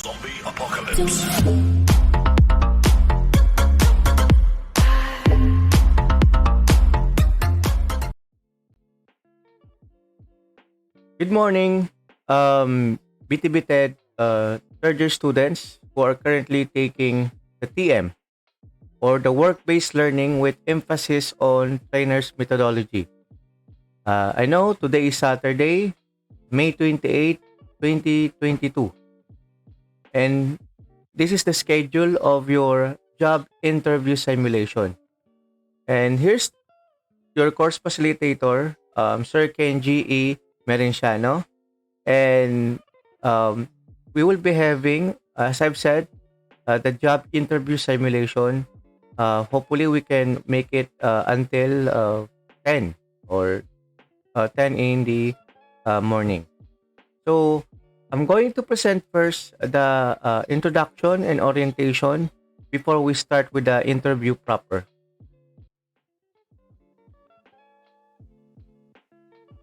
Zombie apocalypse. Good morning, BTB-TED third year students who are currently taking the TM or the work-based learning with emphasis on trainer's methodology. I know today is Saturday, May 28, 2022, and this is the schedule of your job interview simulation. And here's your course facilitator, Sir Kenji E. Merenciano. And we will be having, as I've said, the job interview simulation. Hopefully, we can make it until 10 or 10 in the morning. So, I'm going to present first the introduction and orientation before we start with the interview proper.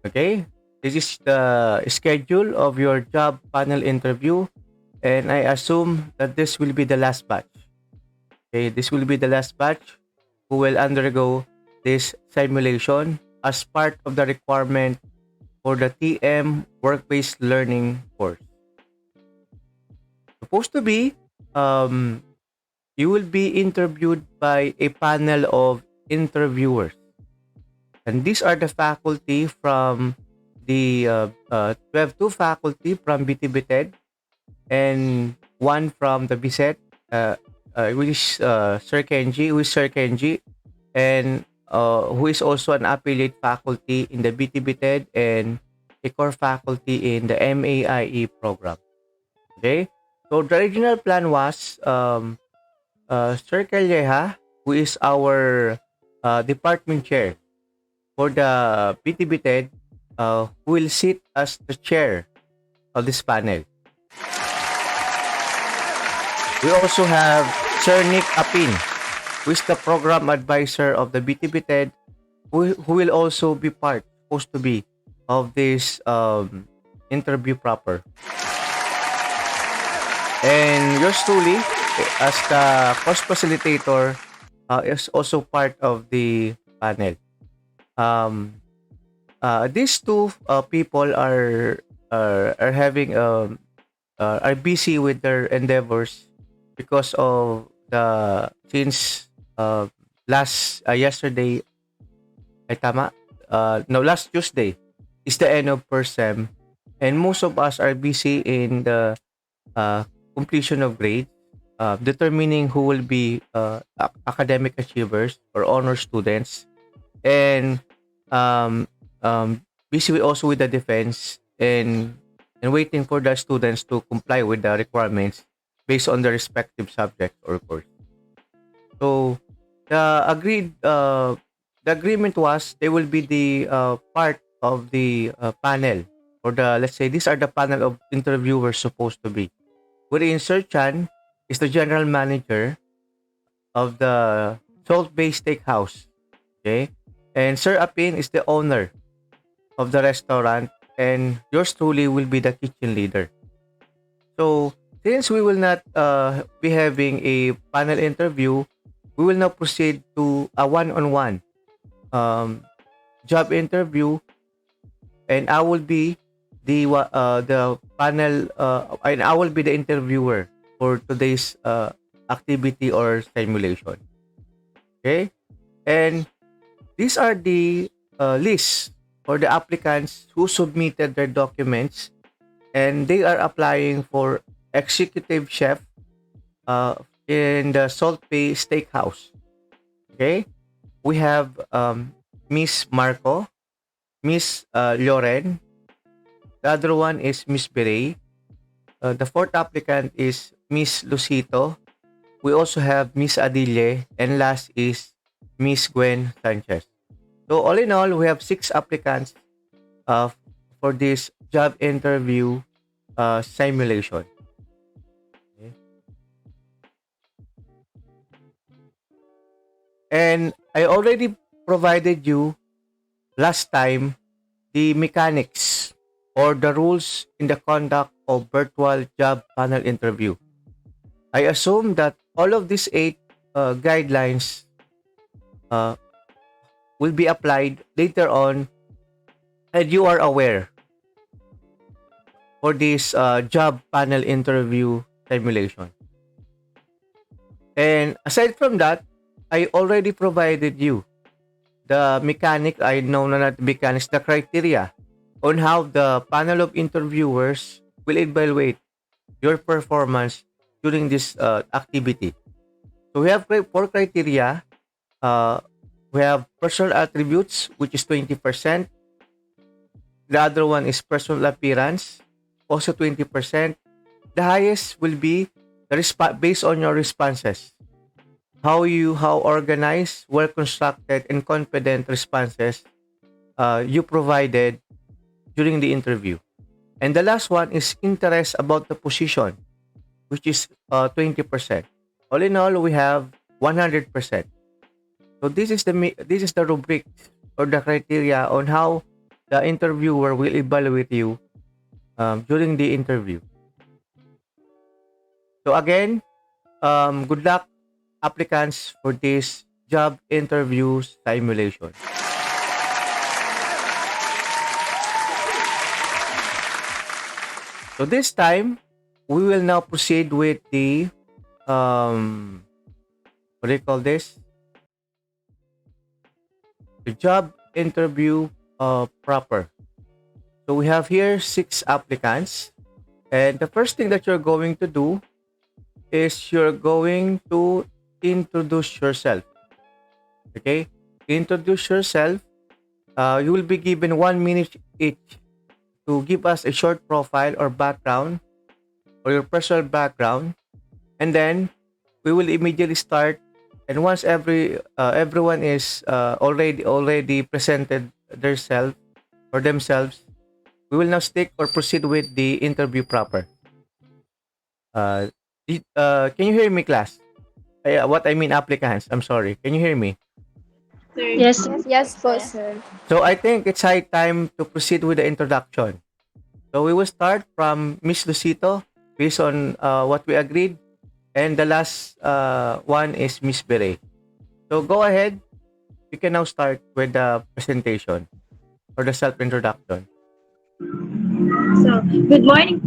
Okay, this is the schedule of your job panel interview, and I assume that this will be the last batch. Okay, this will be the last batch who will undergo this simulation as part of the requirement for the TM work-based learning course. Supposed to be, um, you will be interviewed by a panel of interviewers. And these are the faculty from the we have two faculty from BTB-TED and one from the BSET, which is Sir Kenji, and who is also an affiliate faculty in the BTB-TED and a core faculty in the MAIE program. Okay, so the original plan was Sir Calleja, who is our department chair for the BTB-TED, who will sit as the chair of this panel. We also have Sir Nick Apin, who is the program advisor of the BTB-TED, who will also be supposed to be, of this interview proper. And yours truly, as the course facilitator, is also part of the panel. These two people are having are busy with their endeavors because of the since last yesterday ay tama no last Tuesday is the end of first sem, and most of us are busy in the completion of grades, determining who will be academic achievers or honor students, and um, busy also with the defense, and waiting for the students to comply with the requirements based on the respective subject or course. So the agreement was they will be the part of the panel, or the, let's say, these are the panel of interviewers supposed to be. Wherein Sir Chan is the general manager of the Salt-Based Steakhouse. Okay? And Sir Apin is the owner of the restaurant, and yours truly will be the kitchen leader. So, since we will not be having a panel interview, we will now proceed to a one-on-one um, job interview, and I will be the panel, and I will be the interviewer for today's activity or simulation. Okay, and these are the lists for the applicants who submitted their documents, and they are applying for executive chef in the Salt Bay Steakhouse. Okay, we have Miss Marco, Miss Loren. The other one is Miss Beret. The fourth applicant is Miss Lucito. We also have Miss Adile, and last is Miss Gwen Sanchez. So all in all, we have 6 applicants uh, for this job interview simulation. Okay. And I already provided you last time the mechanics or the rules in the conduct of virtual job panel interview. I assume that all of these eight guidelines uh, will be applied later on, and you are aware for this job panel interview simulation. And aside from that, I already provided you the mechanic, I know na not mechanics, the criteria on how the panel of interviewers will evaluate your performance during this activity. So we have four criteria. Uh, we have personal attributes, which is 20%. The other one is personal appearance, also 20%. The highest will be the based on your responses. How organized, well constructed, and confident responses you provided during the interview. And the last one is interest about the position, which is 20%. All in all, we have 100%. So this is the rubric or the criteria on how the interviewer will evaluate you during the interview. So again, good luck applicants for this job interview simulation. So this time, we will now proceed with um what do you call this? The job interview proper. So we have here six applicants, and the first thing that you're going to do is you're going to introduce yourself. Okay, introduce yourself. You will be given 1 minute each to give us a short profile or background or your personal background, and then we will immediately start. And once everyone is already presented themselves or themselves, we will now stick or proceed with the interview proper. Uh, can you hear me, class? What I mean, applicants. I'm sorry. Can you hear me? Sir. Yes. Yes po, sir. So I think it's high time to proceed with the introduction. So we will start from Miss Lucito based on what we agreed, and the last one is Miss Bere. So go ahead. You can now start with the presentation or the self introduction. So, good morning,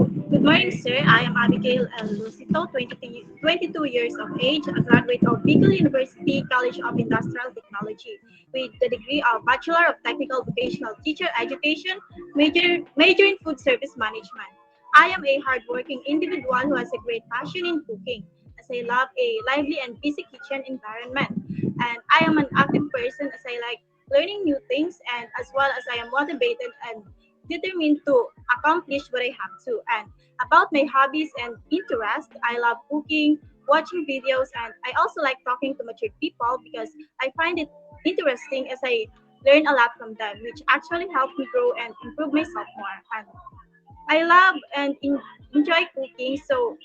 sir. I am Abigail L. Lucito, 22 years of age, a graduate of Bicol University College of Industrial Technology, with the degree of Bachelor of Technical Vocational Teacher Education, major in Food Service Management. I am a hardworking individual who has a great passion in cooking, as I love a lively and busy kitchen environment. And I am an active person as I like learning new things and as well as I am motivated and determined to accomplish what I have to. And about my hobbies and interests, I love cooking, watching videos, and I also like talking to mature people because I find it interesting as I learn a lot from them, which actually helps me grow and improve myself more. And I love and enjoy cooking, so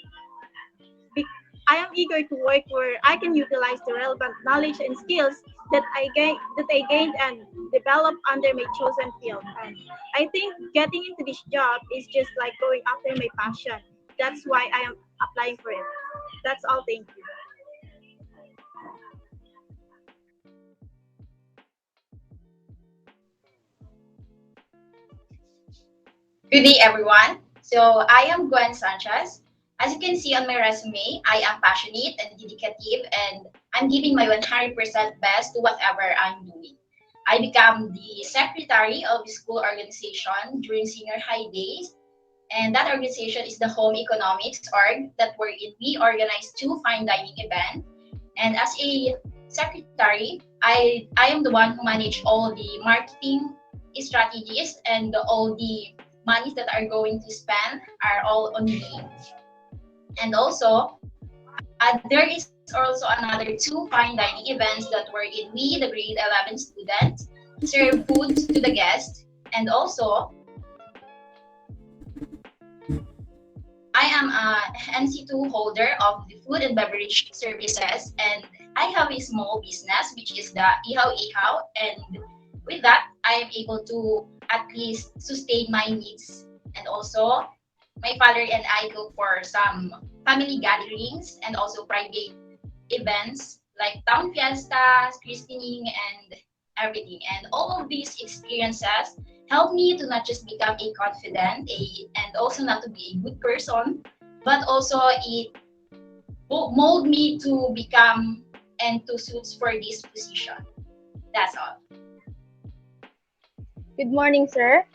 be- I am eager to work where I can utilize the relevant knowledge and skills that I gained and developed under my chosen field. And I think getting into this job is just like going after my passion. That's why I am applying for it. That's all. Thank you. Good day, everyone. So, I am Gwen Sanchez. As you can see on my resume, I am passionate and dedicative, and I'm giving my 100% best to whatever I'm doing. I became the secretary of the school organization during senior high days, and that organization is the Home Economics Org that wherein we organize two fine dining events. And as a secretary, I am the one who manage all the marketing strategies and all the monies that are going to spend are all on me. And also, there is also another two fine dining events that wherein we, the grade 11 students, serve foods to the guests. And also, I am a NC2 holder of the food and beverage services, and I have a small business which is the Ihaw Ihaw, and with that I am able to at least sustain my needs And also, my father and I go for some family gatherings and also private events like town fiestas, christening, and everything. And all of these experiences help me to not just become a confident and also not to be a good person, but also it mold me to become and to suits for this position. That's all. Good morning, sir.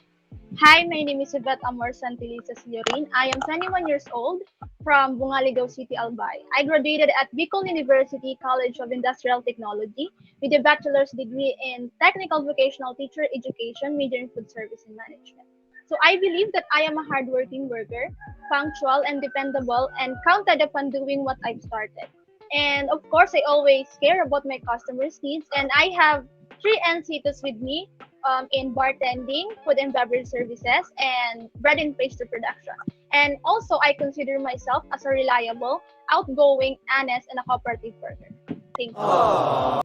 Hi, my name is Yvette Amor Santilisa Sillorin. I am 21 years old from Bungaligaw City, Albay. I graduated at Bicol University College of Industrial Technology with a bachelor's degree in Technical Vocational Teacher Education, major in Food Service and Management. So I believe that I am a hardworking worker, punctual and dependable, and counted upon doing what I've started. And of course, I always care about my customers' needs, and I have three NCTs with me in bartending, food and beverage services, and bread and pastry production. And also, I consider myself as a reliable, outgoing, honest, and a cooperative worker. Thank you.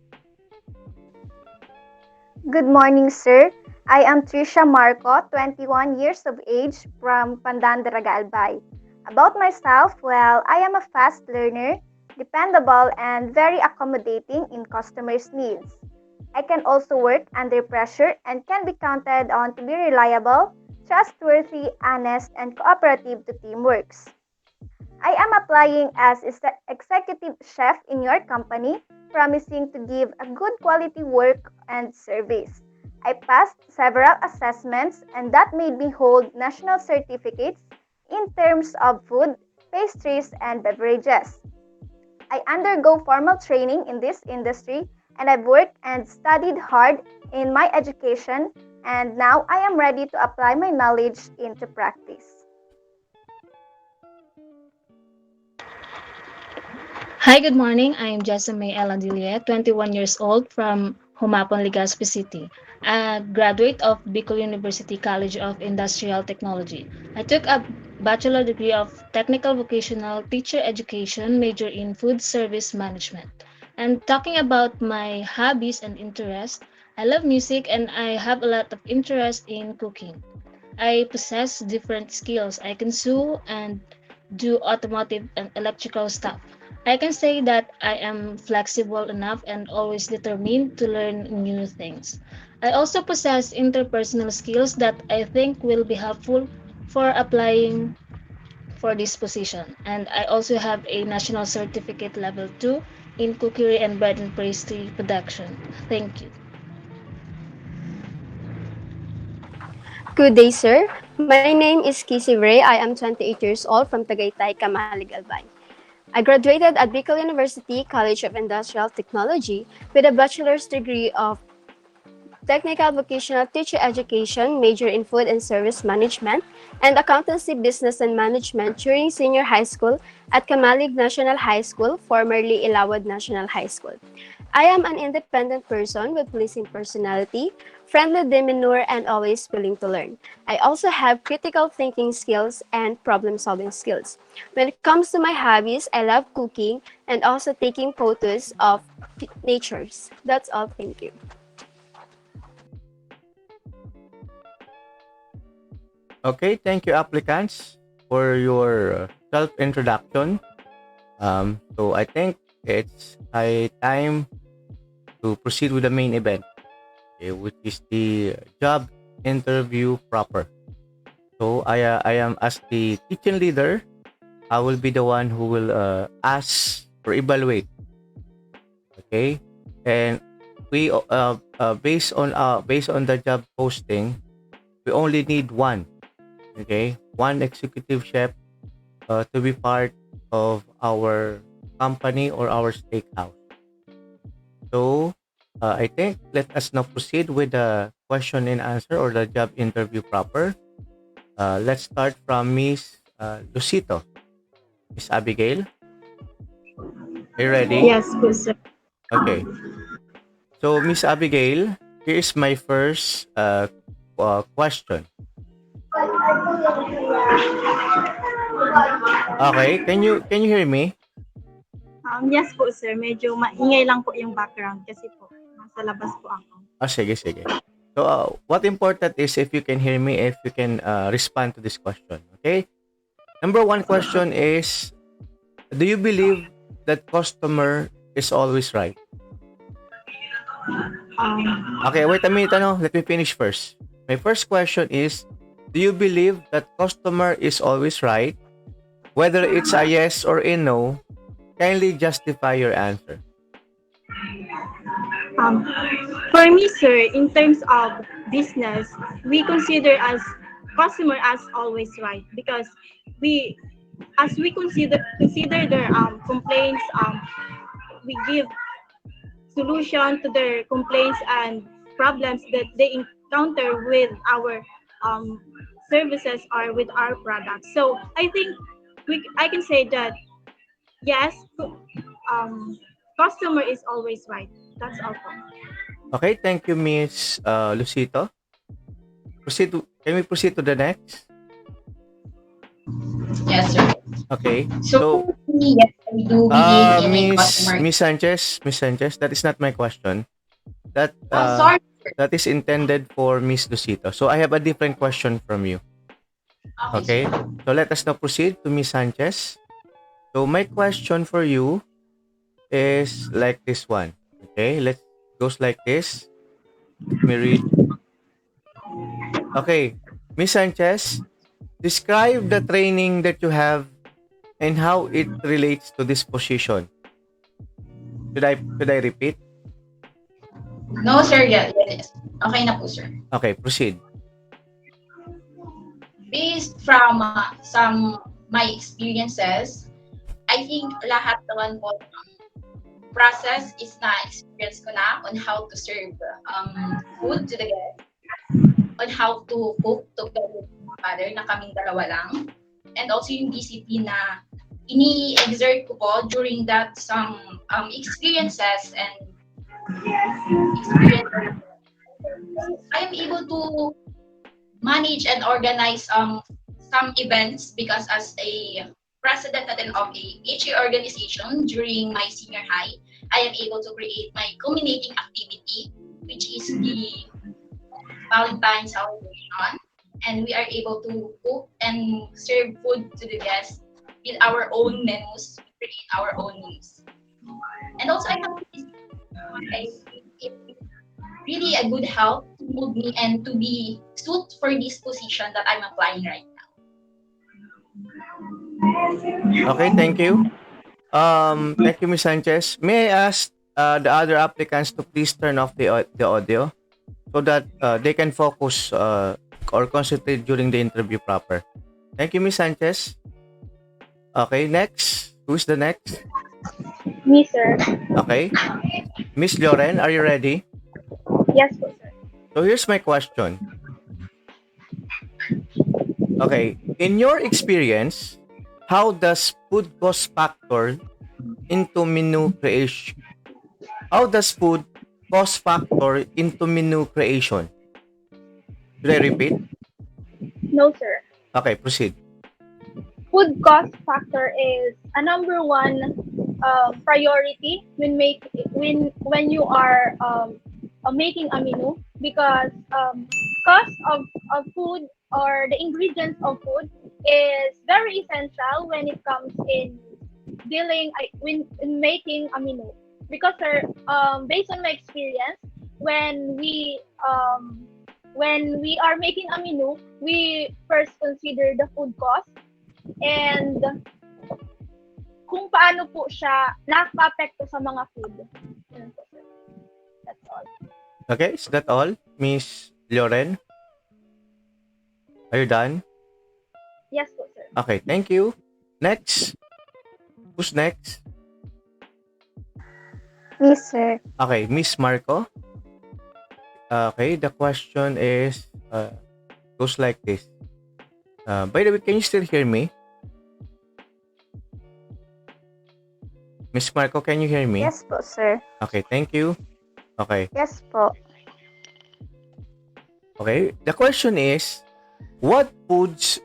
Good morning, sir. I am Trisha Marco, 21 years of age from Pandan, Daraga, Albay. About myself, well, I am a fast learner, dependable, and very accommodating in customers' needs. I can also work under pressure and can be counted on to be reliable, trustworthy, honest, and cooperative to teamworks. I am applying as executive chef in your company, promising to give a good quality work and service. I passed several assessments and that made me hold national certificates in terms of food, pastries, and beverages. I undergo formal training in this industry and I've worked and studied hard in my education and now I am ready to apply my knowledge into practice. Hi, good morning. I am Jessamay Eladilia, 21 years old from Humapon, Legazpi City, a graduate of Bicol University College of Industrial Technology. I took a bachelor degree of Technical Vocational Teacher Education, major in Food Service Management. And talking about my hobbies and interests, I love music and I have a lot of interest in cooking. I possess different skills. I can sew and do automotive and electrical stuff. I can say that I am flexible enough and always determined to learn new things. I also possess interpersonal skills that I think will be helpful for applying for this position. And I also have a national certificate level 2 in cookery and bread and pastry production. Thank you. Good day, sir. My name is Kissy Ray. I am 28 years old from Tagaytay, Kamalig, Albay. I graduated at Bicol University College of Industrial Technology with a bachelor's degree of Technical Vocational Teacher Education, major in Food and Service Management, and Accountancy Business and Management during senior high school at Kamalig National High School, formerly Ilawad National High School. I am an independent person with pleasing personality, friendly demeanor, and always willing to learn. I also have critical thinking skills and problem solving skills. When it comes to my hobbies, I love cooking and also taking photos of natures. That's all. Thank you. Okay, thank you, applicants, for your self-introduction. So I think it's a time to proceed with the main event, okay, which is the job interview proper. So I am as the kitchen leader. I will be the one who will ask or evaluate. Okay, and we based on the job posting, we only need one. Okay, one executive chef to be part of our company or our steakhouse. So I think let us now proceed with the question and answer or the job interview proper. Let's start from Miss Lucito. Miss Abigail, are you ready? Yes, po, sir. Okay. So Miss Abigail, here is my first question. Okay, can you hear me? Yes po, sir. Medyo maingay lang po yung background kasi po nasa labas po ako. Sige, sige. So, what important is if you can hear me, if you can respond to this question. Okay. Number one question is, do you believe that customer is always right? Um, Okay, wait a minute. Ano? Let me finish first. My first question is, do you believe that customer is always right? Whether it's a yes or a no, kindly justify your answer. um, for me, sir, in terms of business, we consider as customer as always right because we as we consider their complaints, we give solution to their complaints and problems that they encounter with our um, services or with our products. So I think I can say that yes, um, customer is always right. That's all. Okay, thank you, Miss Lucito. Can we proceed to the next? Yes, sir. Okay. So So, for me, yes, I do believe in a customer. Miss Sanchez, that is not my question. That Oh, sorry, sir. that is intended for Miss Lucito. So I have a different question from you. Okay, Okay? sir. So let us now proceed to Miss Sanchez. So my question for you is like this one. Okay? Let's goes like this. Let me read. Okay. Miss Sanchez, describe the training that you have and how it relates to this position. Should I repeat? No, sir. Yes, yes, yes. Okay na po, sir. Okay, proceed. Based from some my experiences, I think lahat naman po process is na experience ko na on how to serve food to the guest, on how to cook together with my father na kaming dalawa lang, and also yung discipline na ini-exert ko po during that some experiences and experiences. I am able to manage and organize some events because as a president natin of a HA organization during my senior high, I am able to create my culminating activity, which is the Valentine's celebration. And we are able to cook and serve food to the guests with our own menus, we create our own meals. And also, I have this, I think it's really a good help to mold me and to be suit for this position that I'm applying right now. Okay, thank you. Thank you, Miss Sanchez. May I ask the other applicants to please turn off the audio so that they can focus or concentrate during the interview proper. Thank you, Miss Sanchez. Okay, next. Who's the next? Me, sir. Okay. Miss Loren, are you ready? Yes, po, sir. So here's my question. Okay. In your experience, how does food cost factor into menu creation? How does food cost factor into menu creation? Should I repeat? No, sir. Okay, proceed. Food cost factor is a number one priority when you are making a menu because cost of food or the ingredients of food is very essential when it comes in when in making a menu because sir, based on my experience when we are making a menu we first consider the food cost and kung paano po siya nakaka-apekto sa mga food. Yun po, sir. That's all. Okay, is that all? Miss Loren, are you done? Yes po, sir. Okay, thank you. Next. Who's next? Me, sir. Okay, Miss Marco. Okay, the question is goes like this. By the way, can you still hear me? Miss Marco, can you hear me? Yes po, sir. Okay, thank you. Okay. Yes po. Okay. The question is, what foods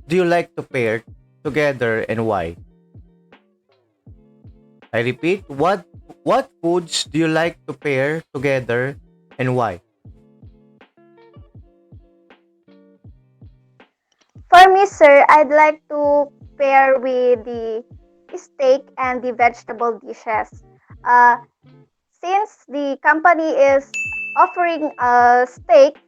do you like to pair together and why? I repeat, what foods do you like to pair together and why? For me, sir, I'd like to pair with the steak and the vegetable dishes. Uh, since the company is offering a steak,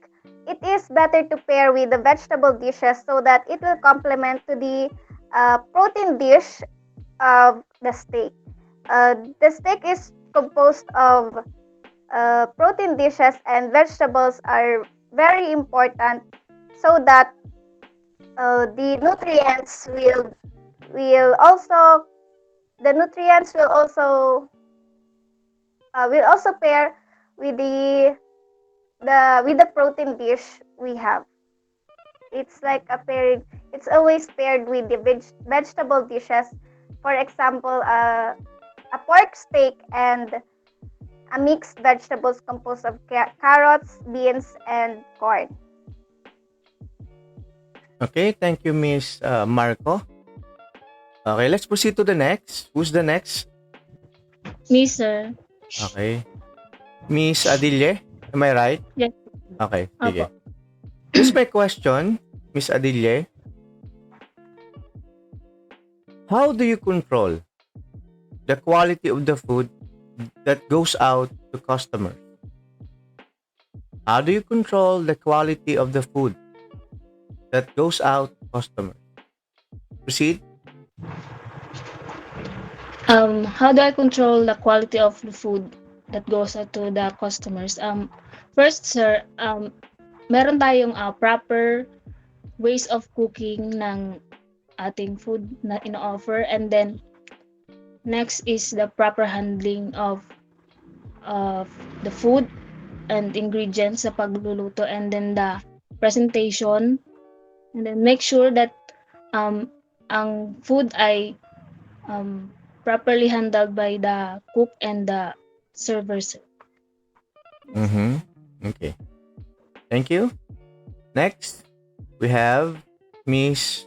it is better to pair with the vegetable dishes so that it will complement to the protein dish of the steak. The steak is composed of protein dishes, and vegetables are very important so that the nutrients will also the nutrients will also pair with the protein dish we have. It's like a pairing. It's always paired with the vegetable dishes. For example, a pork steak and a mixed vegetables composed of carrots, beans, and corn. Okay, thank you, Miss Marco. Okay, let's proceed to the next. Who's the next? Me, sir. Okay. Miss Adille, am I right? Yes. Okay, sige. Opo. Here's my question, Miss Adille. How do you control the quality of the food that goes out to customers? How do you control the quality of the food that goes out to customers? Proceed. How do I control the quality of the food that goes out to the customers? First, sir, meron tayong proper ways of cooking ng ating food na ino-offer, and then next is the proper handling of the food and ingredients sa pagluluto, and then the presentation, and then make sure that um ang food ay um properly handled by the cook and the servers. Mm-hmm. Okay. Thank you. Next, we have Miss.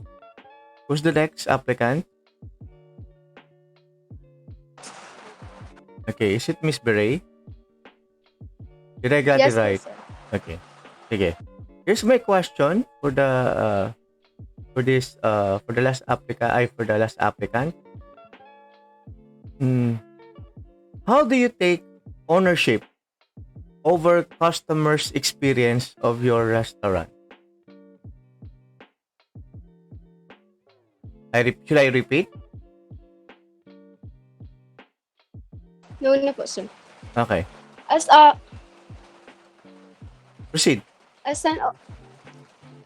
Who's the next applicant? Okay, is it Miss Beret? Did I get it Yes po, right? sir. Okay. Sige. Here's my question for the for the last applicant. Hmm. How do you take ownership over customers' experience of your restaurant? Should I repeat? No na po, sir. Okay. As a Proceed. as an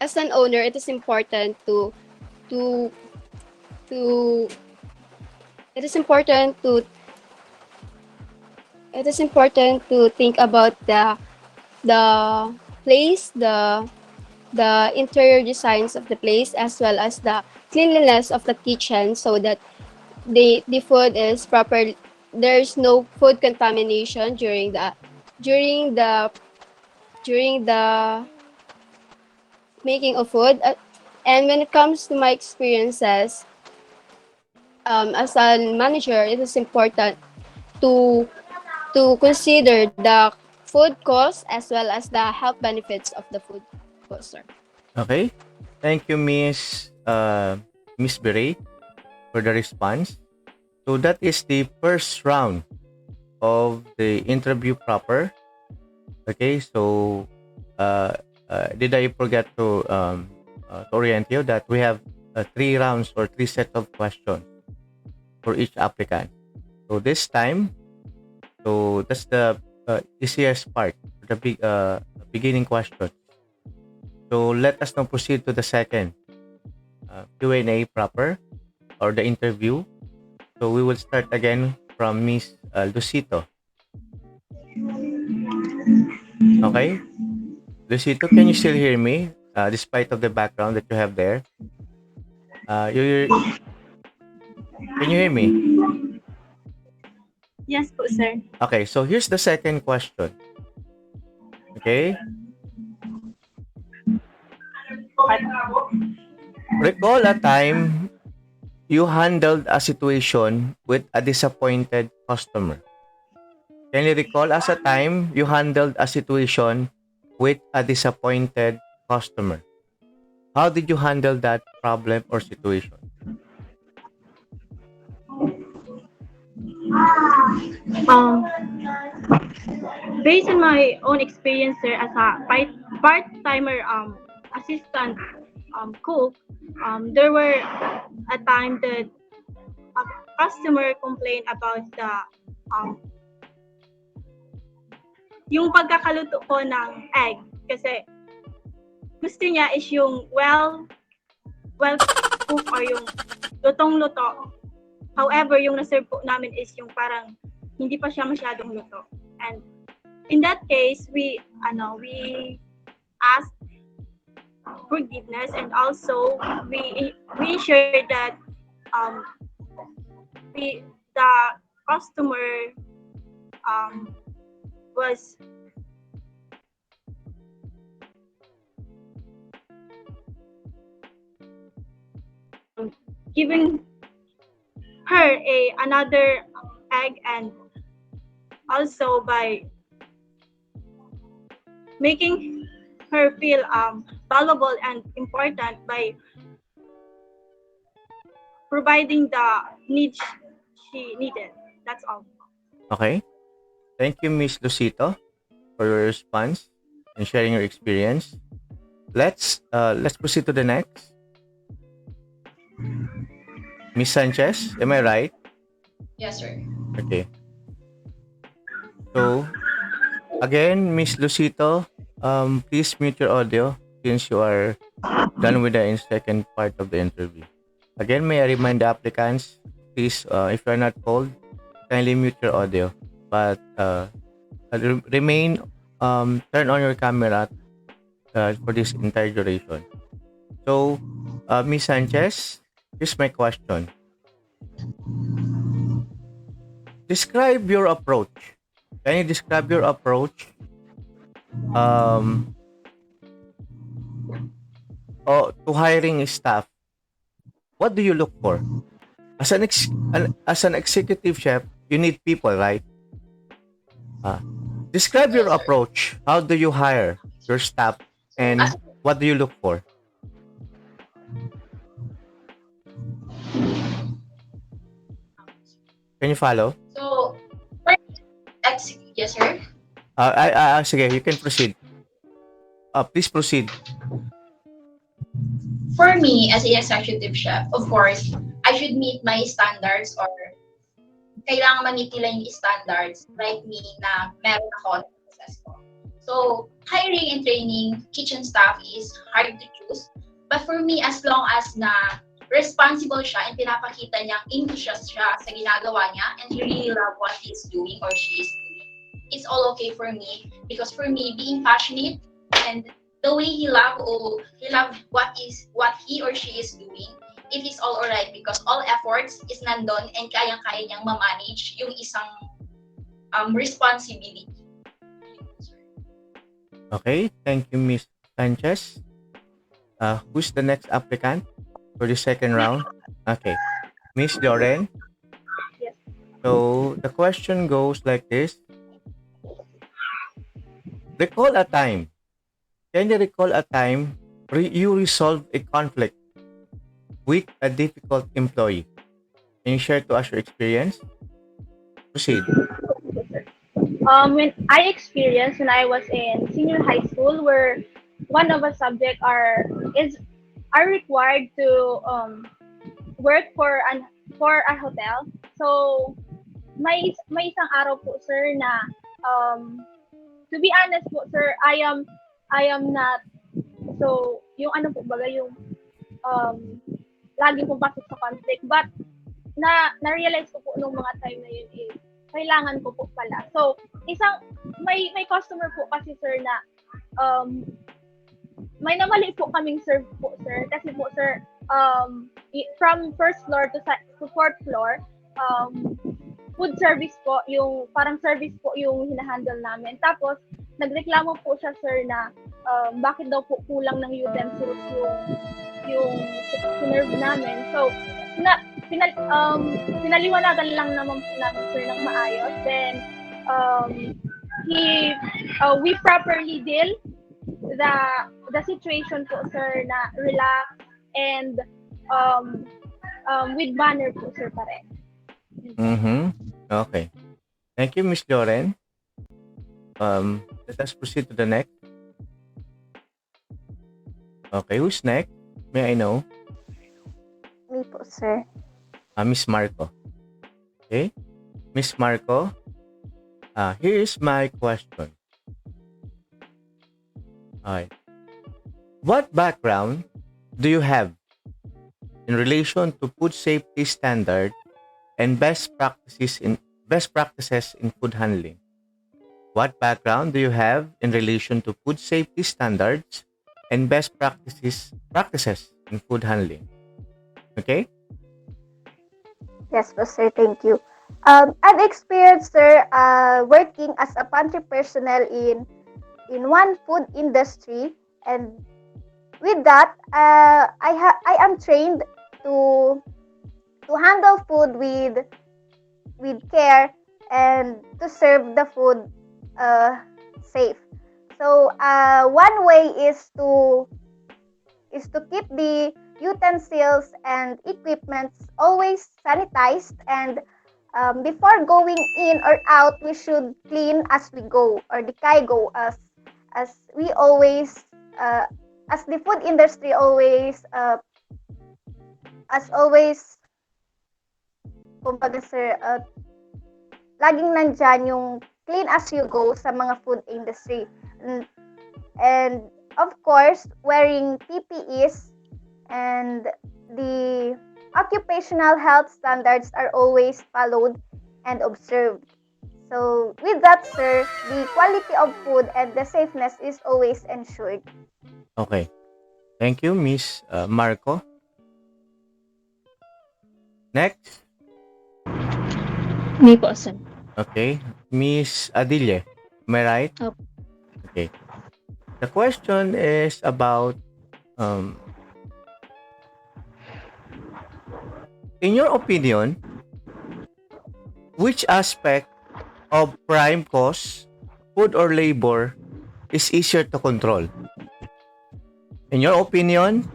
as an owner, it is important to to it is important to think about the place, the interior designs of the place, as well as the cleanliness of the kitchen, so that the food is proper. There's no food contamination during the during the making of food. And when it comes to my experiences, as a manager, it is important to consider the food cost as well as the health benefits of the food cost, sir. Okay. Thank you, Miss Beret, for the response. So that is the first round of the interview proper. Okay. So, did I forget to orient you that we have three rounds or three sets of questions for each applicant. So this time, so that's the easiest part, the beginning question. So let us now proceed to the second Q&A proper, or the interview. So we will start again from Miss Lucito. Okay, Lucito, can you still hear me despite of the background that you have there? Can you hear me? Yes po, sir. Okay, so here's the second question. Okay, recall a time you handled a situation with a disappointed customer. Can you recall as a time you handled a situation with a disappointed customer? How did you handle that problem or situation? Um, Based on my own experience, sir, as a part-timer assistant cook, there were a time that a customer complained about the um, yung pagkakaluto ko ng egg kasi gusto niya is yung well cooked or yung lutong-luto. However, yung na-serve po namin is yung parang hindi pa siya masyadong luto. And in that case, we asked forgiveness, and also we ensured that um the customer um was giving her another egg, and also by making her feel valuable and important by providing the needs she needed. That's all. Okay. Thank you, Miss Lucito, for your response and sharing your experience. Let's proceed to the next. Miss Sanchez, am I right? Yes, sir. Okay. So again, Miss Lucito, please mute your audio since you are done with the second part of the interview. Again, may I remind the applicants, please, if you are not told, kindly mute your audio, but remain turn on your camera for this entire duration. So, Miss Sanchez, here's my question. Describe your approach. Can you describe your approach um, to hiring staff? What do you look for? As an executive chef, you need people, right? Uh, Describe your Yes, sir. approach. How do you hire your staff, Uh, and what do you look for? Can you follow? so, for yes, sir. Sige, you can proceed. Please proceed. For me, as a executive chef, of course, I should meet my standards, or kailangan ma-meet nila yung standards like me na meron ako na process ko. So, hiring and training kitchen staff is hard to choose. But for me, as long as na responsible siya and pinapakita niyang anxious siya sa ginagawa niya and he really love what he's doing or she is doing, it's all okay for me. Because for me, being passionate and the way he love what he or she is doing, it is all alright because all efforts is nandun and kayang-kaya niyang ma-manage yung isang responsibility. Okay, thank you, Miss Sanchez. Who's the next applicant for the second round? Okay, Miss Loren. Yes. So the question goes like this: recall a time. Can you recall a time you resolved a conflict with a difficult employee? Can you share to us your experience? Proceed. When I experienced when I was in senior high school, where one of the subject are required to work for a hotel. So may isang araw po, sir, na to be honest po, sir, I am not, so yung ano po baga yung lagi pong pasok sa conflict, but na-realize ko po nung mga time na yun is kailangan ko po pala. So, may customer po kasi, sir, na may namali po kaming serve po, sir. Kasi po, sir, from first floor to fourth floor, food service po, yung parang service po yung hinahandle namin. Tapos, nagreklamo po siya, sir, na bakit daw po kulang ng utensils yung sinerve namin. So, pinaliwanagan lang naman po namin, sir, ng maayos. Then, we properly deal the situation po, sir, na relax and um, with manner po, sir, pa rin. Mm-hmm. Okay. Thank you, Miss Loren. Let us proceed to the next. Okay, who's next? May I know? Me po, sir. Miss Marco. Okay, Miss Marco. Here is my question. Alright. What background do you have in relation to food safety standard and best practices in food handling? What background do you have in relation to food safety standards and best practices in food handling? Okay? Yes po, sir. Thank you. I've experienced, sir, working as a pantry personnel in one food industry, and with that, I am trained to handle food with care and to serve the food safe. So one way is to keep the utensils and equipments always sanitized, and before going in or out, we should clean as we go, or the go, as we always as the food industry always as always, kumbaga sir, laging nandyan yung clean as you go sa mga food industry. And of course, wearing PPEs and the occupational health standards are always followed and observed. So with that, sir, the quality of food and the safeness is always ensured. Okay. Thank you, Miss Marco. Next. Me po, sir. Okay. Miss Adile. Am I right? Opo. Okay. The question is about um, in your opinion, which aspect of prime cost, food or labor, is easier to control? In your opinion,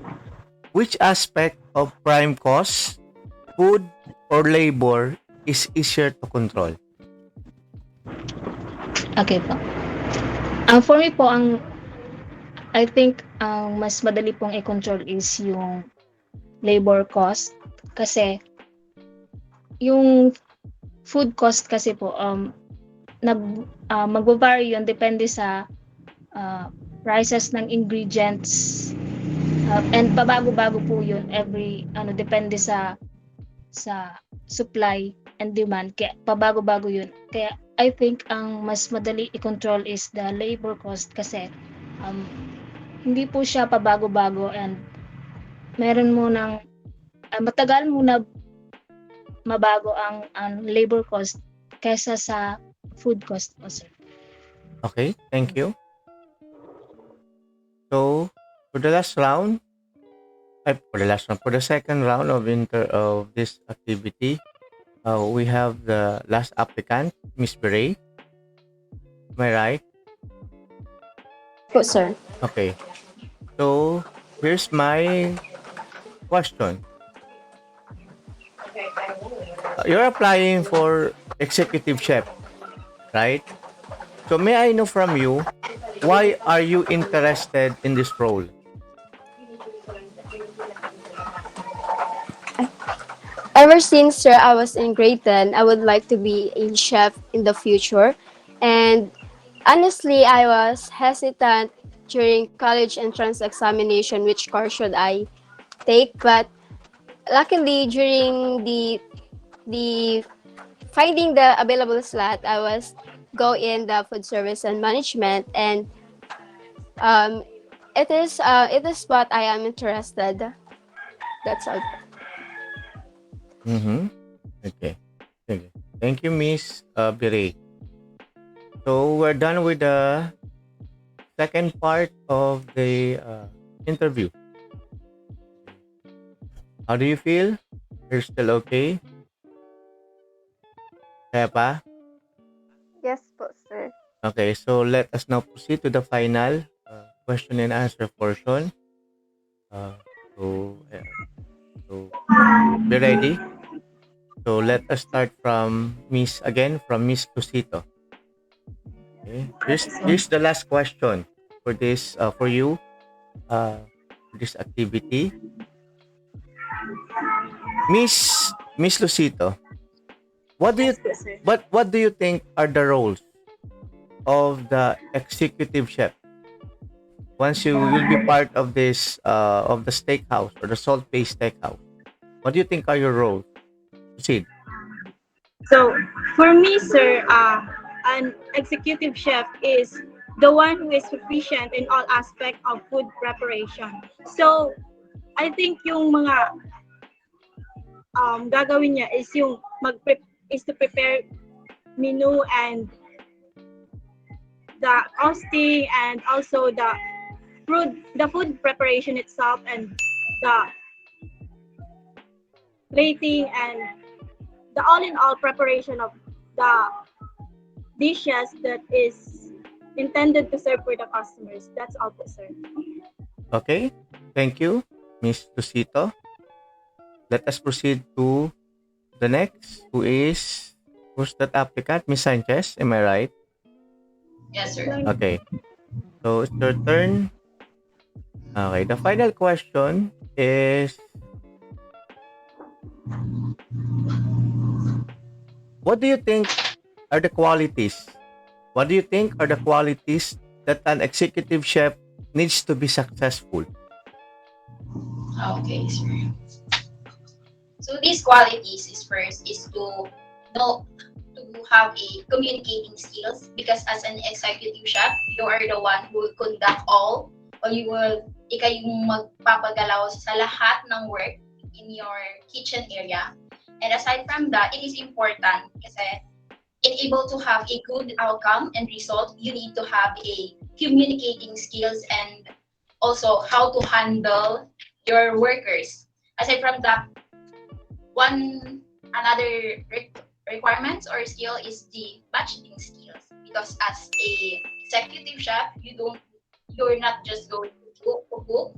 which aspect of prime cost, food or labor, is easier to control? Okay po. For me po, I think ang mas madali pong i-control is yung labor cost, kasi yung food cost kasi po magba-vary yun depende sa prices ng ingredients, and pabago-bago po yun every depende sa supply and demand, kaya pabago-bago yun. Kaya I think ang mas madali i-control is the labor cost, kasi hindi po siya pabago-bago, and meron mo ng matagal muna mabago ang labor cost kaysa sa food cost po, sir. Okay, thank you. So, for the for the second round of this activity, we have the last applicant, Miss Beret. Am I right? Po, sir. Okay. So, here's my question. You're applying for executive chef, right? So, may I know from you, why are you interested in this role? Ever since, sir, I was in grade 10, I would like to be a chef in the future. And honestly, I was hesitant during college entrance examination which course should I take. But luckily, during the finding the available slot, I was go in the food service and management, and um, it is what I am interested. That's all. Mm-hmm. Okay. Thank you, Miss Beret. So, we're done with the second part of the interview. How do you feel? You're still okay? Kaya pa? Yes po, sir. Okay, so let us now proceed to the final question and answer portion. Uh, so, uh, so be ready. So let us start from Miss Cusito. Okay. Here's the last question for this for you for this activity. Miss Lucito, what do you Yes po, sir. what do you think are the roles of the executive chef once you'll be part of the steakhouse or the salt-based steakhouse? What do you think are your roles? Proceed. So, for me, sir, an executive chef is the one who is proficient in all aspects of food preparation. So, I think yung mga gagawin niya is is to prepare menu and the costing and also the food preparation itself and the plating and the all in all preparation of the dishes that is intended to serve for the customers. That's all po, sir. Okay. Thank you, Miss Lucito. Let us proceed to the next, who's that applicant? Miss Sanchez, am I right? Yes, sir. Okay. So it's your turn. Okay. The final question is, what do you think are the qualities? What do you think are the qualities that an executive chef needs to be successful? Okay, sir. So these qualities is first is to know to have a communicating skills because as an executive chef, you are the one who will conduct all or ikaw yung magpapagalaw sa lahat ng work in your kitchen area. And aside from that, it is important kasi in able to have a good outcome and result, you need to have a communicating skills and also how to handle your workers. Aside from that, one another requirements or skill is the budgeting skills because as a executive chef you're not just going to cook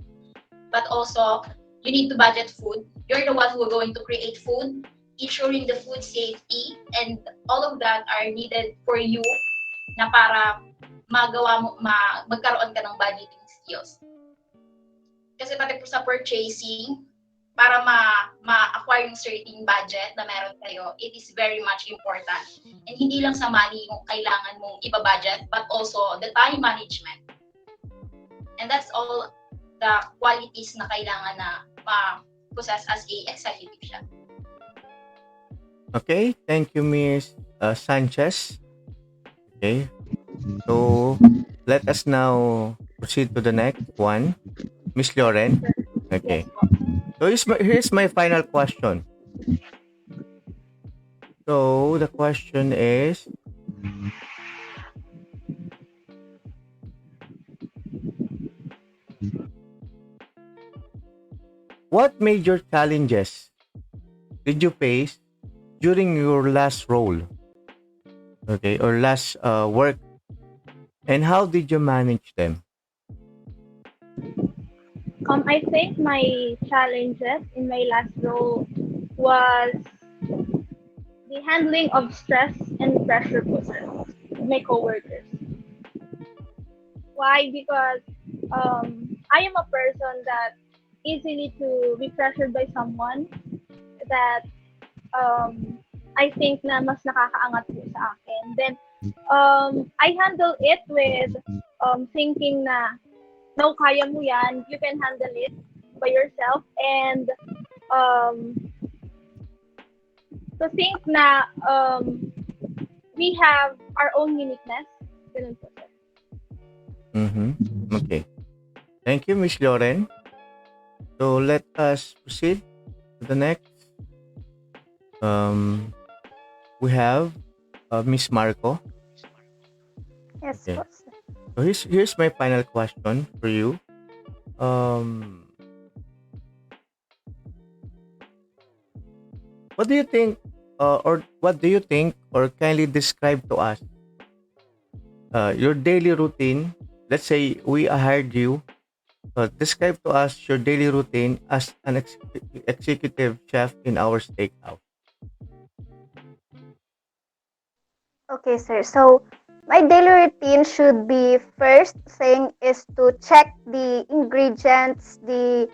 but also you need to budget food. You're the one who are going to create food, ensuring the food safety and all of that are needed for you na para magkaroon ka ng budgeting skills. Kasi pati po sa purchasing, para ma-acquire yung certain budget na meron kayo, it is very much important. And hindi lang sa money yung kailangan mong iba-budget, but also the time management. And that's all the qualities na kailangan na ma-possess as a executive chef. Okay. Thank you, Miss Sanchez. Okay. So let us now proceed to the next one. Miss Lauren. Okay. So here's my final question. So the question is, what major challenges did you face during your last role? Okay, or last work, and how did you manage them? I think my challenges in my last role was the handling of stress and pressure po, sir, with my coworkers. Why? Because I am a person that easily to be pressured by someone that I think na mas nakakaangat po sa akin. Then, I handle it with thinking na, no, kaya mo yan, you can handle it by yourself. And um, to think na we have our own uniqueness. Ganun po, sir. Mm-hmm. Okay. Thank you, Miss Lauren. So let us proceed to the next. We have Miss Marco. Yes Okay. po, sir. So here's my final question for you. What do you think, or what do you think, or kindly describe to us your daily routine let's say we hired you. Describe to us your daily routine as an executive chef in our steakhouse. Okay, sir. So my daily routine should be first thing is to check the ingredients, the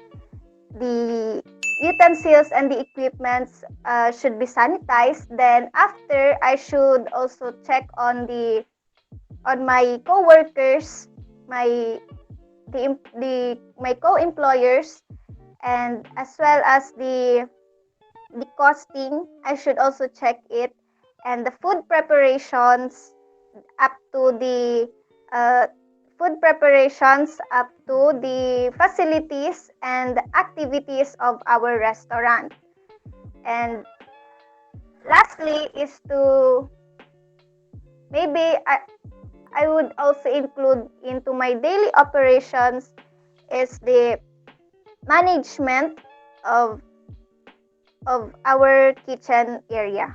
utensils and the equipments should be sanitized. Then after, I should also check on my coworkers, my the my co-employers, and as well as the costing. I should also check it, and the food preparations up to the uh, food preparations up to the facilities and activities of our restaurant. And lastly is to maybe I would also include into my daily operations is the management of of our kitchen area.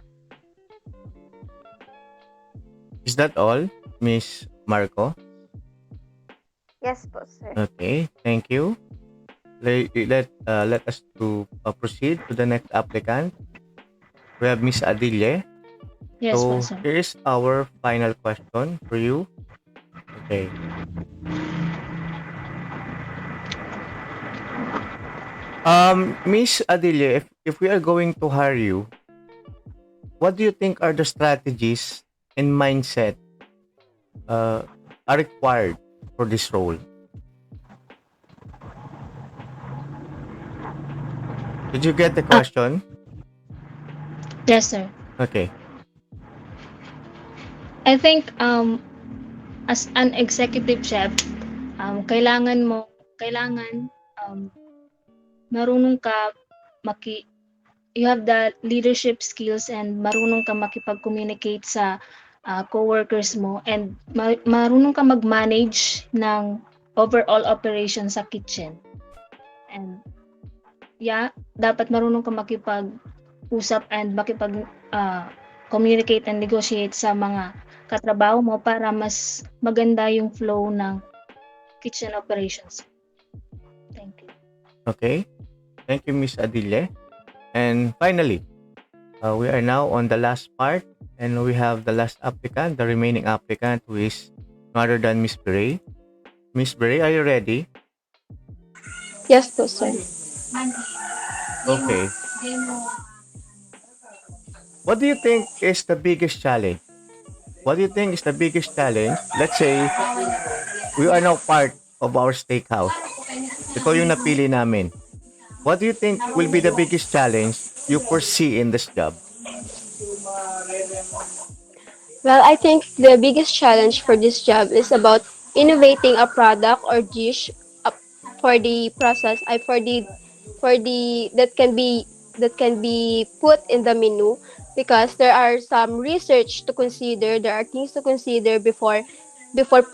Is that all, Miss Marco? Yes po, sir. Okay, thank you. Let us to proceed to the next applicant. We have Miss Adile. Yes po, So sir. here is our final question for you. Okay. Miss Adile, if we are going to hire you, what do you think are the strategies and mindset uh, are required for this role? Did you get the Ah, question? yes, sir. Okay. I think as an executive chef, kailangan marunong ka maki you have the leadership skills and marunong ka makipag-communicate sa coworkers mo and marunong ka mag-manage ng overall operation sa kitchen. And yeah, dapat marunong ka makipag-usap and communicate and negotiate sa mga katrabaho mo para mas maganda yung flow ng kitchen operations. Thank you. Okay. Thank you, Miss Adile. And finally, we are now on the last part, and we have the last applicant, the remaining applicant, who is none other than Miss Bray. Miss Bray, are you ready? Yes po, sir. Okay. What do you think is the biggest challenge? What do you think is the biggest challenge? Let's say we are now part of our steakhouse. Ikaw yung napili namin. What do you think will be the biggest challenge you foresee in this job? Well, I think the biggest challenge for this job is about innovating a product or dish up for the process. I for the that can be put in the menu, because there are some research to consider. There are things to consider before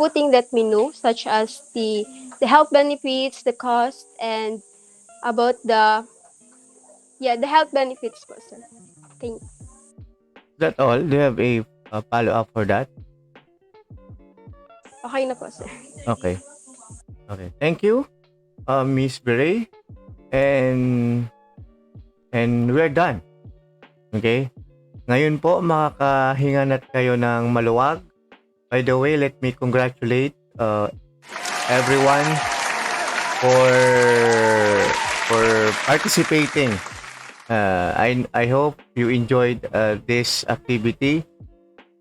putting that menu, such as the health benefits, the cost, and about the health benefits po, sir. Thank Is that all? Do you have a follow-up for that? Okay na po, sir. Okay. Okay. Thank you, Miss Bray. And we're done. Okay? Ngayon po, makakahinga na kayo ng maluwag. By the way, let me congratulate everyone for for participating. I hope you enjoyed this activity.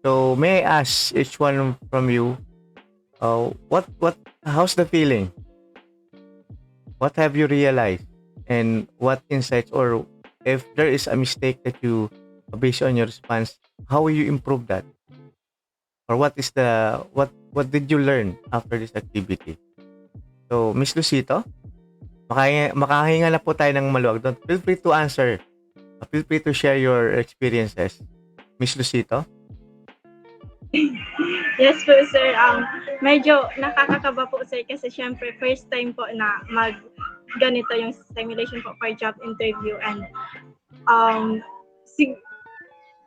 So may I ask each one from you, how's the feeling? What have you realized, and what insights, or if there is a mistake that you, based on your response, how will you improve that, or what did you learn after this activity? So Miss Lucito, makahinga na po tayo ng maluwag. Don't feel free to answer. Feel free to share your experiences. Miss Lucito? Yes po, sir. Medyo nakakakaba po, sir, kasi syempre first time po na ganito yung simulation po for job interview, and um, sig-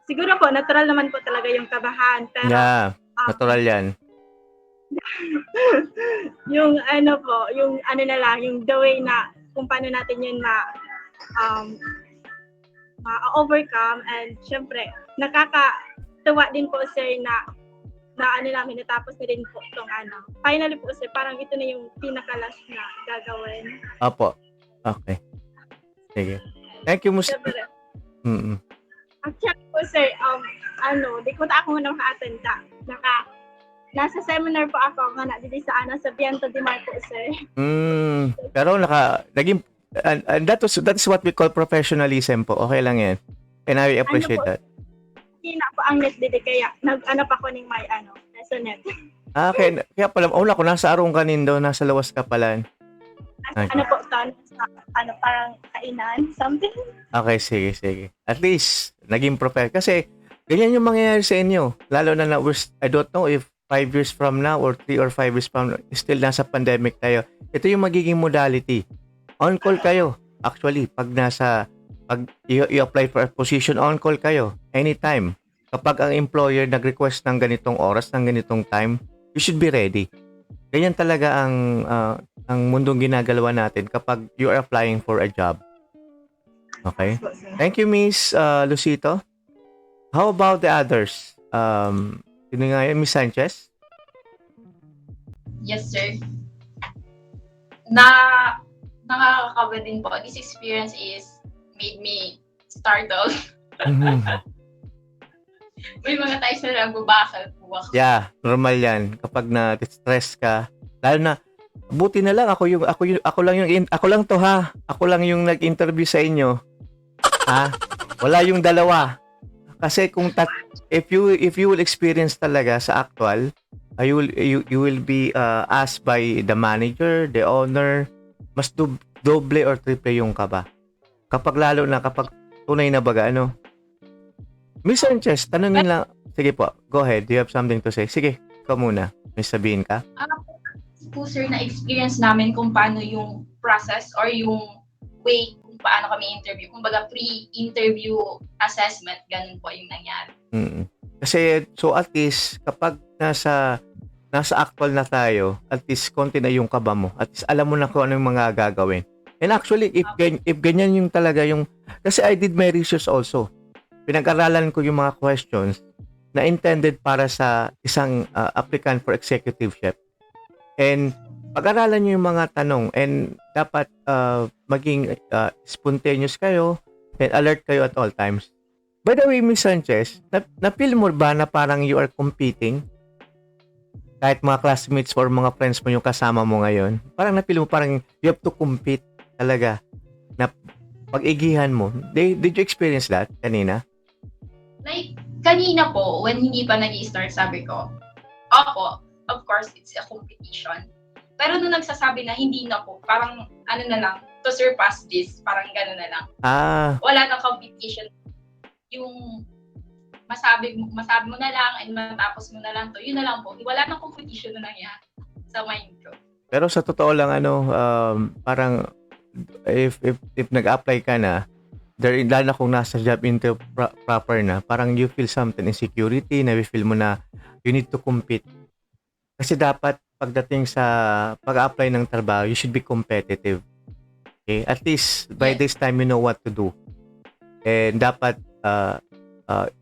siguro po natural naman po talaga yung kabahan, pero Yeah, natural yan. yung ano po, yung ano na lang, yung the way na kung paano natin yun um, ma-overcome and syempre nakakatuwa din po sir na ano namin natapos na din po itong ano. Finally po sir, parang ito na yung pinaka-last na gagawin. Opo. Okay. Sige. Thank you, Syempre, Mm-mm. actually po sir, di ko ta ako nang ka-attenda. Nasa seminar po ako nga na dito sa sa Viento de Mar po sir. Pero naging and that's what we call professionalism po. Okay lang 'yan. And I appreciate po, that. Hindi na po ang net dito kaya nag-ano pa ko ning may lessonet. Kaya pala una ko nasa arong kanin daw, nasa lawas ka pala. Okay. Ano po to? Parang kainan, something. Okay, sige. At least naging kasi ganyan yung mangyayari sa inyo. Lalo na I don't know if 5 years from now or 3 or 5 years from now, still nasa pandemic tayo. Ito yung magiging modality. On call kayo. Actually, pag i-apply for a position, on call kayo. Anytime. Kapag ang employer nag-request ng ganitong oras, ng ganitong time, you should be ready. Ganyan talaga ang mundong ginagalawa natin kapag you are applying for a job. Okay? Thank you, Miss Lucito. How about the others? Sino nga yun? Miss Sanchez? Yes, sir. Nakakakaba din po. This experience made me startled. May mga times na nagbabakal po ako. Yeah, normal yan. Kapag na-stress ka, lalo na, buti na lang ako lang to ha. Ako lang yung nag-interview sa inyo. Ha? Wala yung dalawa. Kasi if you will experience talaga sa actual, you will be asked by the manager, the owner, mas doble or triple yung kaba. Kapag tunay na baga, ano? Miss Sanchez, tanungin lang. Sige po, go ahead. Do you have something to say? Sige, ikaw muna. May sabihin ka? Po sir, na-experience namin kung paano yung process or yung way kung paano kami interview. Kumbaga, pre-interview assessment, ganun po yung nangyari. Kasi, so at least, kapag nasa actual na tayo, at least konti na yung kaba mo. At least alam mo na kung ano yung mga gagawin. And actually, if ganyan yung talaga yung... Kasi I did my research also. Pinag-aralan ko yung mga questions na intended para sa isang applicant for executiveship. And pag-aralan nyo yung mga tanong and dapat maging spontaneous kayo and alert kayo at all times. By the way, Miss Sanchez, na-feel mo ba na parang you are competing? Kahit mga classmates or mga friends mo yung kasama mo ngayon, parang na-feel mo parang you have to compete talaga na pag-igihan mo. Did you experience that kanina? Like, kanina po, when hindi pa nag-i-start, sabi ko, of course, it's a competition. Pero nung nagsasabi na hindi na po, parang ano na lang, to surpass this, parang gano'n na lang. Wala nang competition. Yung masabi mo na lang and matapos mo na lang to, yun na lang po. Wala nang competition na nangyari sa mind ko. Pero sa totoo lang, parang if nag-apply ka na, lalo na kung nasa job interview proper na, parang you feel something insecurity, na-feel mo na you need to compete. Kasi dapat pagdating sa pag-apply ng trabaho, you should be competitive. Okay? At least by this time you know what to do. And dapat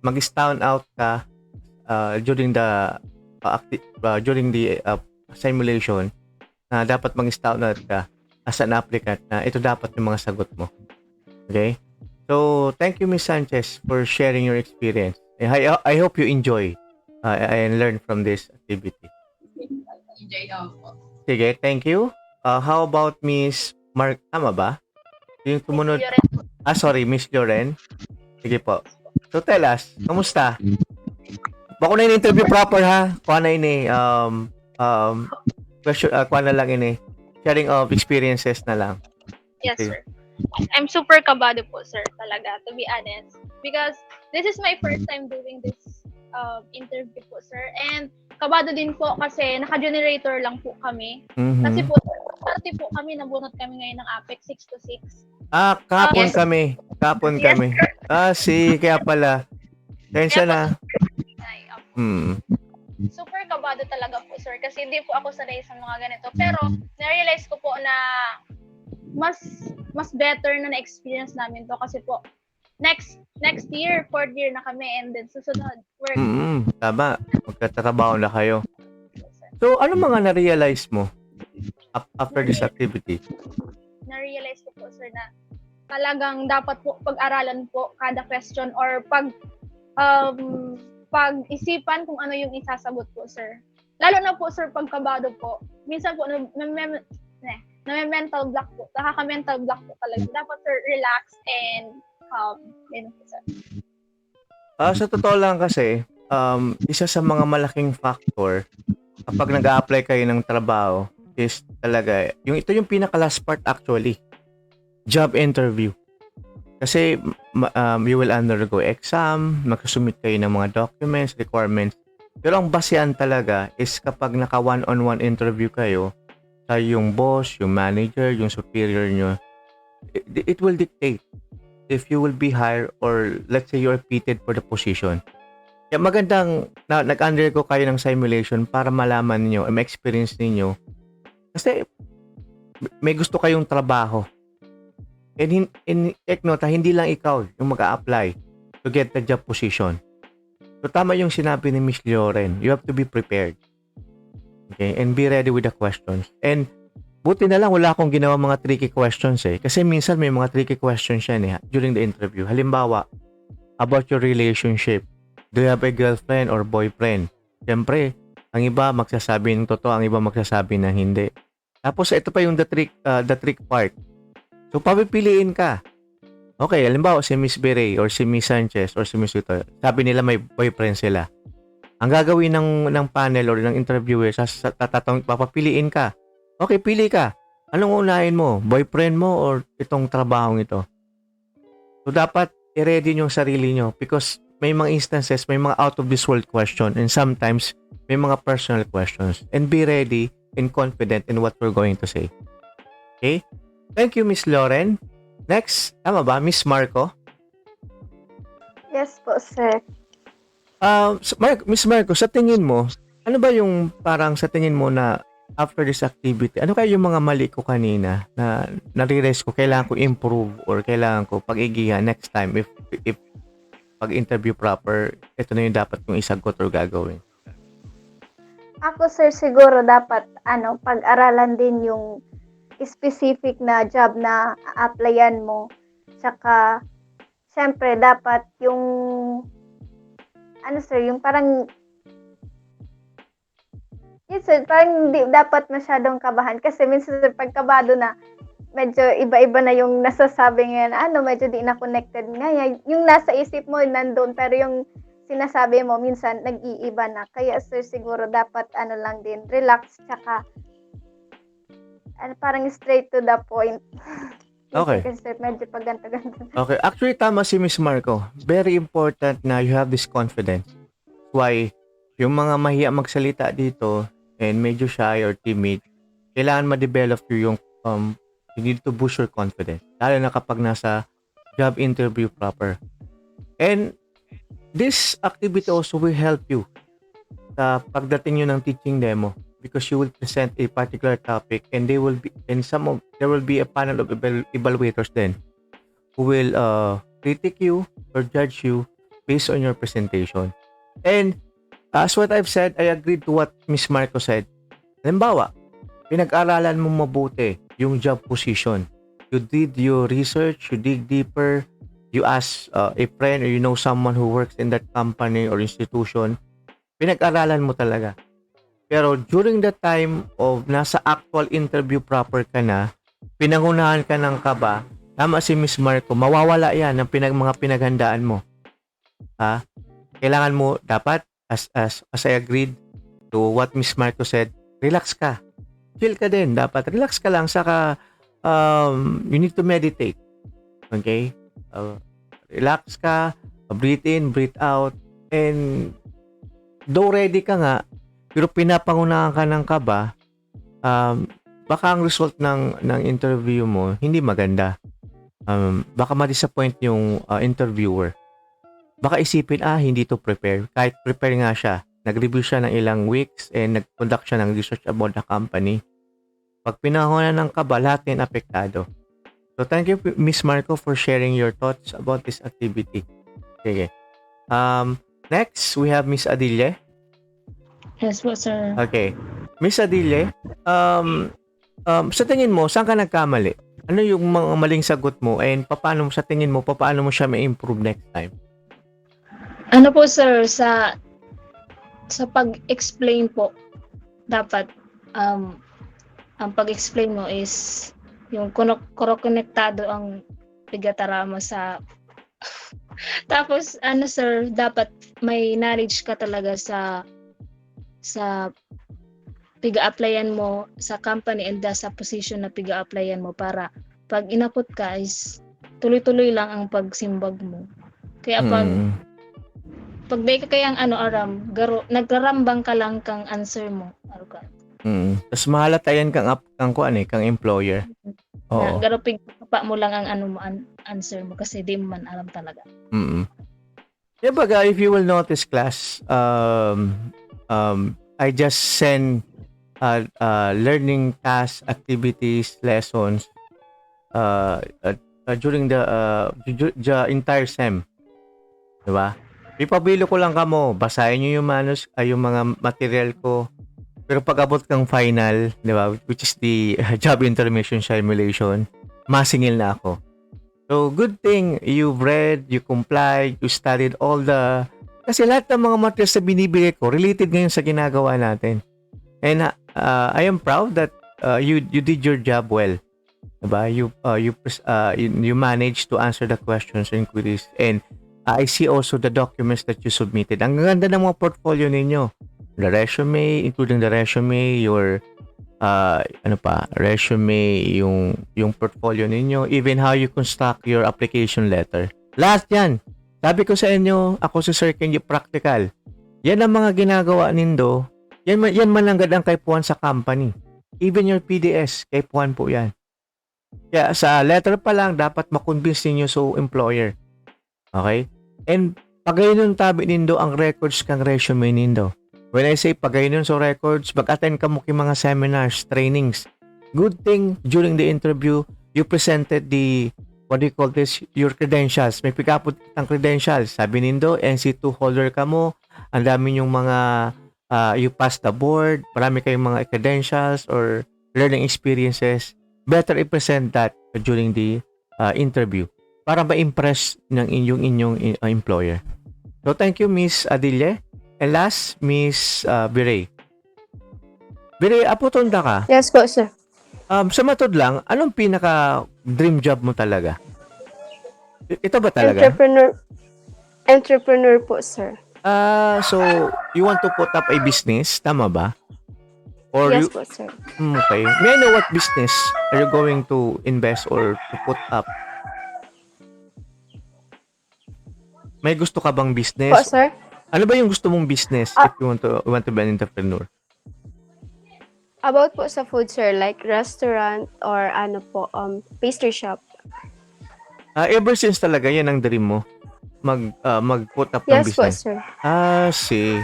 mag-stand out ka during the simulation, na dapat mag-stand out ka as an applicant na ito dapat yung mga sagot mo. Okay? So, thank you, Miss Sanchez, for sharing your experience. I hope you enjoy and learn from this activity. Enjoy naman po. Sige, thank you. How about Miss Mark? Tama ba? Yung tumunod? Sorry, Miss Loren. Sige po. So, tell us, kamusta? Bako na yung interview proper, ha? Kuha na yun question, kuha na lang yun sharing of experiences na lang. Yes, sir. I'm super kabado po, sir, talaga, to be honest. Because this is my first time doing this interview po, sir. And kabado din po kasi naka-generator lang po kami. Mm-hmm. Kasi po, party po kami, nabunot kami ngayon ng APEC 6 to 6. Kapon Yes. kami. Kapon Yes, kami. Kaya pala. Tensya na. Super kabado talaga talaga po, sir, kasi hindi po ako sanay sa mga ganito. Pero na-realize ko po na mas mas better na na-experience namin to kasi po next year, fourth year na kami, and then susunod work. Tama. Magtatrabaho na kayo. So, ano mga na-realize mo after this activity? Na-realize ko po, sir, na talagang dapat po pag-aralan po kada question or pag-isipan kung ano yung isasagot po, sir. Lalo na po, sir, pagkabado po. Minsan po, na-mental block po. Nakaka-mental block po talaga. Dapat, sir, relax and calm. Yun po, sir. Sa totoo lang kasi, isa sa mga malaking factor kapag nag-a-apply kayo ng trabaho is talaga, ito yung pinaka-last part actually, job interview. Kasi you will undergo exam, mag-submit kayo ng mga documents, requirements. Pero ang basehan talaga is kapag naka one-on-one interview kayo sa yung boss, yung manager, yung superior nyo, it will dictate if you will be hired or let's say you're fitted for the position. Kaya magandang nag-undergo kayo ng simulation para malaman niyo, ma-experience ninyo. Kasi may gusto kayong trabaho. And take note, hindi lang ikaw yung mag-a-apply to get the job position. So tama yung sinabi ni Miss Loren, you have to be prepared. Okay? And be ready with the questions. And buti na lang wala akong ginawa mga tricky questions kasi minsan may mga tricky questions yan during the interview. Halimbawa, about your relationship. Do you have a girlfriend or boyfriend? Siyempre, ang iba magsasabi ng totoo, ang iba magsasabi ng hindi. Tapos ito pa yung the trick part. So papipiliin ka. Okay, halimbawa si Miss Beret or si Miss Sanchez or si Miss Ito, sabi nila may boyfriend sila. Ang gagawin ng panel or ng interviewer, papapiliin ka. Okay, pili ka. Anong unahin mo? Boyfriend mo or itong trabahong ito? So, dapat i-ready nyo yung sarili nyo because may mga instances, may mga out of this world question and sometimes may mga personal questions. And be ready and confident in what we're going to say. Okay? Thank you, Miss Loren. Next, tama ba? Miss Marco? Yes po, sir. Miss Marco, sa tingin mo, ano ba yung parang sa tingin mo na after this activity, ano kaya yung mga mali ko kanina na nare-realize ko kailangan ko improve or kailangan ko pag-igihan next time if pag-interview proper, ito na yung dapat kong isagot or gagawin? Ako, sir, siguro dapat pag-aralan din yung specific na job na a-applyan mo. Tsaka, syempre, dapat yung sir, yung parang yes, sir, parang hindi dapat masyadong kabahan kasi minsan sir, pagkabado na medyo iba-iba na yung nasasabi ngayon, medyo di na connected nga yan. Yung nasa isip mo nandun pero yung sinasabi mo minsan nag-iiba na. Kaya sir, siguro dapat lang din, relax tsaka parang straight to the point. Okay. Kasi sir, medyo pagganto-ganto. Okay, actually tama si Miss Marco. Very important na you have this confidence. Why yung mga mahiya magsalita dito and medyo shy or timid, kailangan ma-develop yung you need to boost your confidence. Lalo na kapag nasa job interview proper. And this activity also will help you sa pagdating nyo ng teaching demo because you will present a particular topic and there will be a panel of evaluators then who will critique you or judge you based on your presentation. And as what I've said, I agree to what Miss Marco said. Halimbawa, pinag-aralan mo mabuti yung job position. You did your research, you dig deeper, you ask a friend or you know someone who works in that company or institution. Pinag-aralan mo talaga. Pero during the time of nasa actual interview proper ka na, pinangunahan ka ng kaba, tama si Miss Marco, mawawala yan ng mga pinaghandaan mo. Kailangan mo dapat as I agreed to what Miss Marco said, relax ka. Chill ka din. Dapat relax ka lang. Saka, you need to meditate. Okay? Relax ka. Breathe in, breathe out. And, though ready ka nga, pero pinapangunahan ka ng kaba, baka ang result ng interview mo, hindi maganda. Baka ma-disappoint yung interviewer. Baka isipin, hindi to prepare. Kahit prepare nga siya, nag-review siya ng ilang weeks and nag-conduct siya ng research about the company. Pag pinahunan ng kaba, lahat yan apektado. So, thank you, Miss Marco, for sharing your thoughts about this activity. Sige. Next, we have Miss Adile. Yes po, sir. Okay. Miss Adile, sa tingin mo, saan ka nagkamali? Ano yung mga maling sagot mo and sa tingin mo, paano mo siya ma-improve next time? Ano po, sir, sa pag-explain po, dapat ang pag-explain mo is yung konektado ang pigatarama sa tapos ano, sir, dapat may knowledge ka talaga sa piga-applyan mo sa company and sa position na piga-applyan mo para pag inapot ka is tuloy-tuloy lang ang pagsimbag mo. Kaya pag di ka kayang nagrarambang ka lang kang answer mo. Tapos mahalatayan kang employer. Oo. Garupig pa mo lang ang answer mo kasi di mo man alam talaga. Yeah, baga, if you will notice, class, I just send learning tasks, activities, lessons during the entire SEM. Diba? Ipabilo ko lang kamo, basahin nyo yung mga material ko. Pero pag abot kang final, diba, which is the job intermission simulation, masingil na ako. So, good thing you've read, you complied, you studied all kasi lahat ng mga materials na binibigay ko, related ngayon sa ginagawa natin. And I am proud that you did your job well. Diba? You managed to answer the questions and queries. And I see also the documents that you submitted. Ang ganda ng mga portfolio ninyo. The resume, including the resume, your resume, yung portfolio ninyo, even how you construct your application letter. Lahat yan. Sabi ko sa inyo, ako si Sir Kenji Practical. Yan ang mga ginagawa nindo. Yan man lang ang kaipuan sa company. Even your PDS, kaipuan po yan. Kaya sa letter pa lang, dapat makonvince ninyo sa employer. Okay? And pagayon tabi nindo ang records kang resume nindo. When I say pagayon sa records, mag-attend ka mo mga seminars, trainings. Good thing, during the interview, you presented your credentials. May pikapot ang credentials. Sabi nindo, NC2 holder ka mo. Ang dami yung mga, you passed the board. Marami kayong mga credentials or learning experiences. Better i-present that during the interview para ma-impress ng inyong employer. So, thank you, Miss Adile. And last, Miss Birey. Birey, apotonda ka. Yes po, sir. Sa matod lang, anong pinaka-dream job mo talaga? Ito ba talaga? Entrepreneur po, sir. So, you want to put up a business? Tama ba? Or Yes po, sir. Okay. May I know what business are you going to invest or to put up? May gusto ka bang business? Po, sir. Ano ba yung gusto mong business if you want to be an entrepreneur? About po sa food, sir, like restaurant or pastry shop. Ever since talaga yan ang dream mo? Mag-put up ng Yes po, business? sir. See.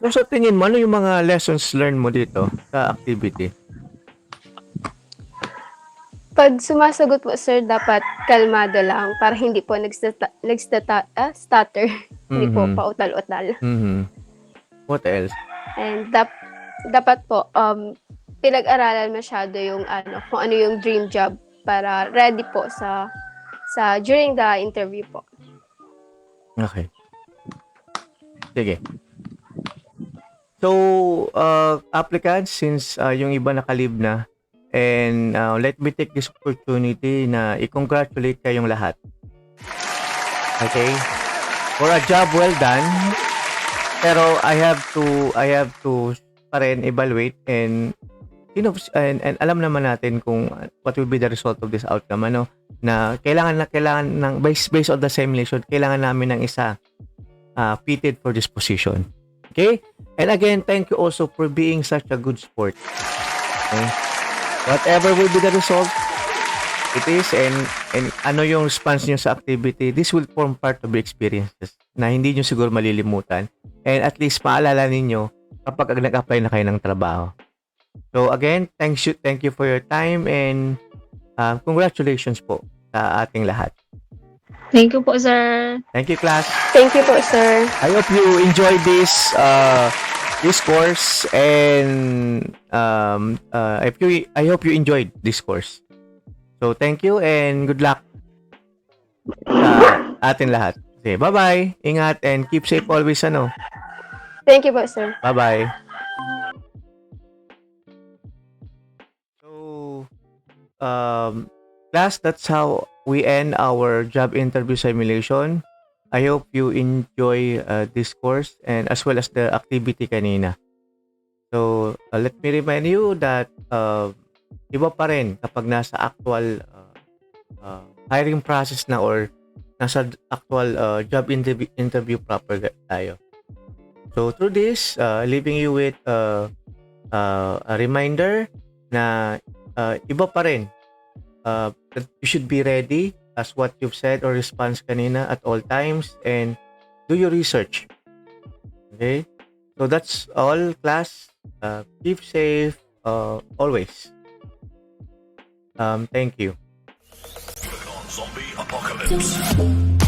So, sa tingin mo, ano yung mga lessons learned mo dito sa activity? Pag sumasagot po, sir, dapat kalmado lang para hindi po stutter. Hindi po pautal-utal. What else? And dapat po pinag-aralan masyado yung kung ano yung dream job para ready po sa during the interview po. Okay. Sige. So, applicants, since yung iba nakalib na, and let me take this opportunity na i-congratulate kayong lahat. Okay? For a job well done. Pero I have to pa rin evaluate and alam naman natin kung what will be the result of this outcome, na kailangan ng based on the simulation, kailangan namin ng isa fitted for this position. Okay? And again, thank you also for being such a good sport. Okay? Whatever will be the result, it is, and ano yung response niyo sa activity, this will form part of the experiences na hindi niyo siguro malilimutan. and at least maalala ninyo kapag nag-apply na kayo ng trabaho. So again, thank you for your time and congratulations po sa ating lahat. Thank you po, sir. Thank you, class. Thank you po, sir. I hope you enjoyed this course and I hope you enjoyed this course. So thank you and good luck sa atin lahat. Okay, bye-bye. Ingat and keep safe always Thank you po, sir. Bye-bye. So class, that's how we end our job interview simulation. I hope you enjoy this course and as well as the activity kanina. So, let me remind you that iba pa rin kapag nasa actual hiring process na or nasa actual job interview proper tayo. So, through this, leaving you with a reminder na iba pa rin that you should be ready as what you've said or response kanina at all times and do your research. Okay? So that's all, class. Keep safe always. Thank you. Zombie apocalypse.